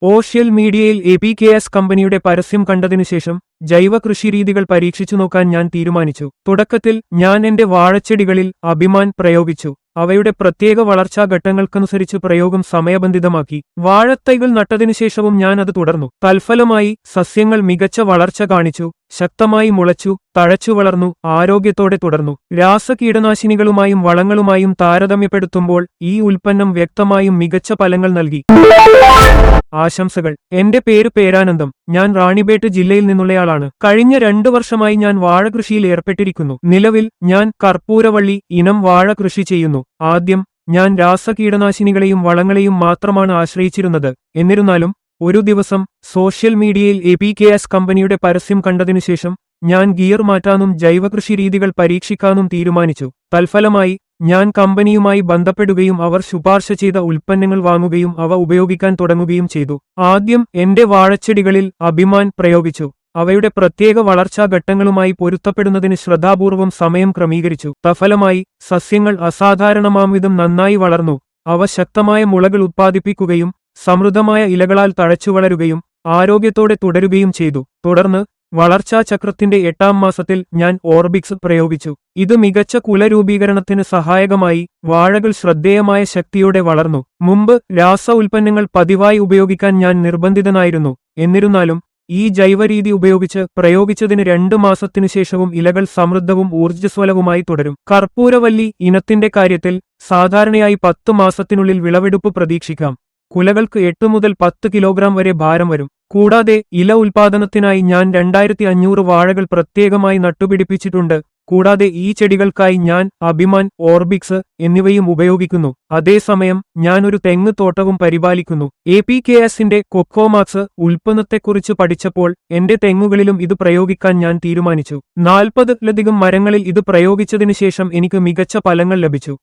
Social മീഡിയയിൽ എപികെഎസ് കമ്പനിയുടെ പരസ്യം കണ്ടതിനുശേഷം ജൈവ കൃഷിരീതികൾ പരീക്ഷിച്ചു നോക്കാൻ ഞാൻ തീരുമാനിച്ചു. തുടക്കത്തിൽ ഞാൻ എന്റെ വാഴച്ചെടികളിൽ അഭിമാൻ പ്രയോഗിച്ചു. അവയുടെ പ്രത്യേക വളർച്ചാ ഘട്ടങ്ങൾക്കനുസരിച്ച് പ്രയോഗം സമയബന്ധിതമാക്കി. വാഴത്തൈകൾ നട്ടതിനുശേഷവും ഞാൻ അത് തുടർന്നു. തൽഫലമായി സസ്യങ്ങൾ മികച്ച വളർച്ച കാണിച്ചു, ശക്തമായി മുളച്ചു, തഴച്ചു വളർന്നു, ആരോഗ്യത്തോടെ തുടർന്നു. രാസകീടനാശിനികളുമായും വളങ്ങളുമായും താരതമ്യപ്പെടുത്തുമ്പോൾ ഈ ഉൽപ്പന്നം വ്യക്തമായും മികച്ച ഫലങ്ങൾ നൽകി. ആശംസകൾ. എന്റെ പേര് പേരാനന്ദം. ഞാൻ റാണിബേട്ട് ജില്ലയിൽ നിന്നുള്ളയാളാണ്. കഴിഞ്ഞ 2 വർഷമായി ഞാൻ വാഴകൃഷിയിൽ ഏർപ്പെട്ടിരിക്കുന്നു. നിലവിൽ ഞാൻ കർപ്പൂരവള്ളി ഇനം വാഴ കൃഷി ചെയ്യുന്നു. ആദ്യം ഞാൻ രാസകീടനാശിനികളെയും വളങ്ങളെയും മാത്രമാണ് ആശ്രയിച്ചിരുന്നത്. എന്നിരുന്നാലും ഒരു ദിവസം സോഷ്യൽ മീഡിയയിൽ എപികെഎസ് കമ്പനിയുടെ പരസ്യം കണ്ടതിനുശേഷം ഞാൻ ഗിയർ മാറ്റാനും ജൈവകൃഷി രീതികൾ പരീക്ഷിക്കാനും തീരുമാനിച്ചു. തൽഫലമായി ഞാൻ കമ്പനിയുമായി ബന്ധപ്പെടുകയും അവർ ശുപാർശ ചെയ്ത ഉൽപ്പന്നങ്ങൾ വാങ്ങുകയും അവ ഉപയോഗിക്കാൻ തുടങ്ങുകയും ചെയ്തു. ആദ്യം എന്റെ വാഴച്ചെടികളിൽ അഭിമാൻ പ്രയോഗിച്ചു. അവയുടെ പ്രത്യേക വളർച്ചാ ഘട്ടങ്ങളുമായി പൊരുത്തപ്പെടുന്നതിന് ശ്രദ്ധാപൂർവം സമയം ക്രമീകരിച്ചു. തഫലമായി സസ്യങ്ങൾ അസാധാരണമാംവിധം നന്നായി വളർന്നു. അവ ശക്തമായ മുളകൾ ഉത്പാദിപ്പിക്കുകയും സമൃദ്ധമായ ഇലകളാൽ തഴച്ചു വളരുകയും ആരോഗ്യത്തോടെ തുടരുകയും ചെയ്തു. തുടർന്ന് വളർച്ചാചക്രത്തിന്റെ 8ാം മാസത്തിൽ ഞാൻ ഓർബിക്സ് പ്രയോഗിച്ചു. ഇത് മികച്ച കുലരൂപീകരണത്തിന് സഹായകമായി. വാഴകൾ ശ്രദ്ധേയമായ ശക്തിയോടെ വളർന്നു. മുമ്പ് രാസ ഉൽപ്പന്നങ്ങൾ പതിവായി ഉപയോഗിക്കാൻ ഞാൻ നിർബന്ധിതനായിരുന്നു. എന്നിരുന്നാലും ഈ ജൈവരീതി ഉപയോഗിച്ച് പ്രയോഗിച്ചതിന് 2 മാസത്തിനുശേഷവും ഇലകൾ സമൃദ്ധവും ഊർജ്ജസ്വലവുമായി തുടരും. കർപ്പൂരവല്ലി ഇനത്തിന്റെ കാര്യത്തിൽ സാധാരണയായി 10 മാസത്തിനുള്ളിൽ വിളവെടുപ്പ് പ്രതീക്ഷിക്കാം. കുലകൾക്ക് 8 മുതൽ 10 കിലോഗ്രാം വരെ ഭാരം വരും. കൂടാതെ ഇല ഉൽപാദനത്തിനായി ഞാൻ 2500 വാഴകൾ പ്രത്യേകമായി നട്ടുപിടിപ്പിച്ചിട്ടുണ്ട്. കൂടാതെ ഈ ചെടികൾക്കായി ഞാൻ അഭിമാൻ, ഓർബിക്സ് എന്നിവയും ഉപയോഗിക്കുന്നു. അതേസമയം ഞാൻ ഒരു തെങ്ങ് തോട്ടവും പരിപാലിക്കുന്നു. എപികെഎസിന്റെ കൊക്കോമാക്സ് ഉൽപ്പന്നത്തെക്കുറിച്ച് പഠിച്ചപ്പോൾ എന്റെ തെങ്ങുകളിലും ഇത് പ്രയോഗിക്കാൻ ഞാൻ തീരുമാനിച്ചു. 40ലധികം മരങ്ങളിൽ ഇത് പ്രയോഗിച്ചതിനുശേഷം എനിക്ക് മികച്ച ഫലങ്ങൾ ലഭിച്ചു.